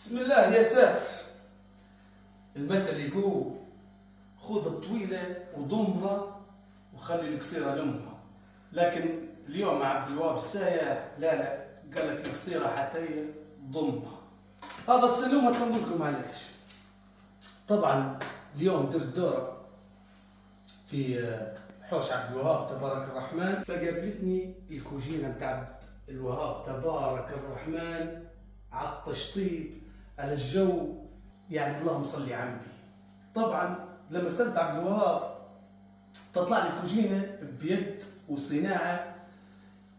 بسم الله يا ساتر. المثل يقول خذ الطويلة وضمها وخلي القصيرة لأمها، لكن اليوم عبد الوهاب السايع لا قال لك القصيرة حتى هي ضمها. هذا السلوم هتقول لكم معليش. طبعا اليوم درت دورة في حوش عبد الوهاب تبارك الرحمن، فقابلتني الكوجينة بتاع عبد الوهاب تبارك الرحمن على التشطيب على الجو، يعني اللهم صل على النبي. طبعا لما سألت عبد الوهاب تطلع لي كوجينة بيد وصناعة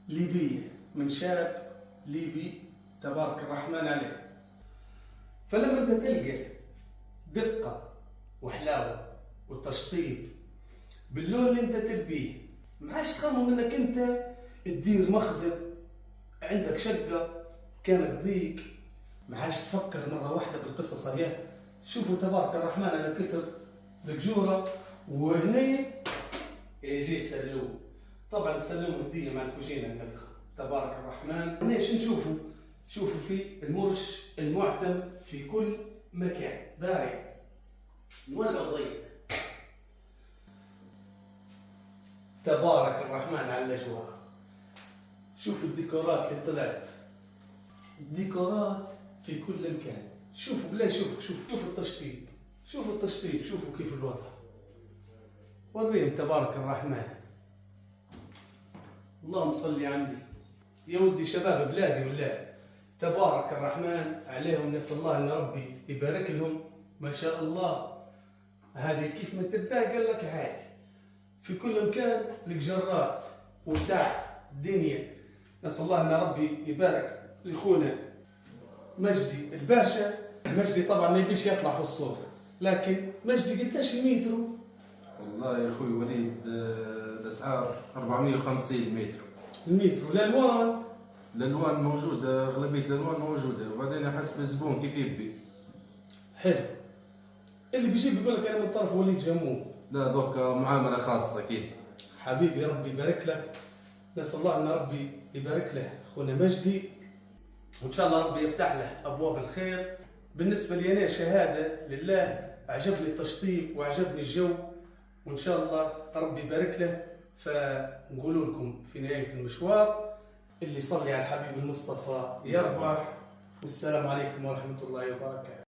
ليبية من شاب ليبي تبارك الرحمن عليه. فلما انت تلقى دقة وحلاوة والتشطيب باللون اللي انت تبيه، ما عادش تخمم انك انت تدير مخزن عندك شقة كانت ضيق، ما عادش تفكر مرة واحدة بالقصص هي. شوفوا تبارك الرحمن على كتر القجورة، وهنا يجي السلوم. طبعا السلوم هدية مع الكوجينة قال لكم تبارك الرحمن. هنا نشوفوا في المرش المعتم في كل مكان باهي نولع ضيق. تبارك الرحمن على الاجواء. شوفوا الديكورات اللي طلعت، الديكورات في كل مكان. شوفوا بالله، شوفوا التشطيب، شوفوا التشطيب، شوفوا كيف الوضع. وريهم تبارك الرحمن. اللهم صل على النبي. يا ودي شباب بلادي والله تبارك الرحمن عليهم، نسأل الله ان ربي يبارك لهم. ما شاء الله هذه كيف ما تباه قال لك عادي في كل مكان لك جرات وساع الدنيا. نسأل الله ان ربي يبارك لاخونا مجدي الباشا. مجدي طبعا ما يبيش يطلع في الصورة، لكن مجدي قداش المتر؟ والله يا اخوي وليد الاسعار 450 متر. المتر. والالوان؟ الالوان موجوده، اغلبيه الالوان موجوده، وبعدين حسب الزبون كيف يبي. حلو. اللي بيجيب يقول لك انا من طرف وليد جموم. لا دوك معامله خاصه اكيد. حبيبي ربي يبارك لك. نسال الله ان ربي يبارك له اخونا مجدي، وان شاء الله ربي يفتح له ابواب الخير. بالنسبه لي انا شهاده لله، عجبني التشطيب وعجبني الجو، وان شاء الله ربي يبارك له. فنقول لكم في نهايه المشوار اللي يصلي على الحبيب المصطفى يربح. والسلام عليكم ورحمه الله وبركاته.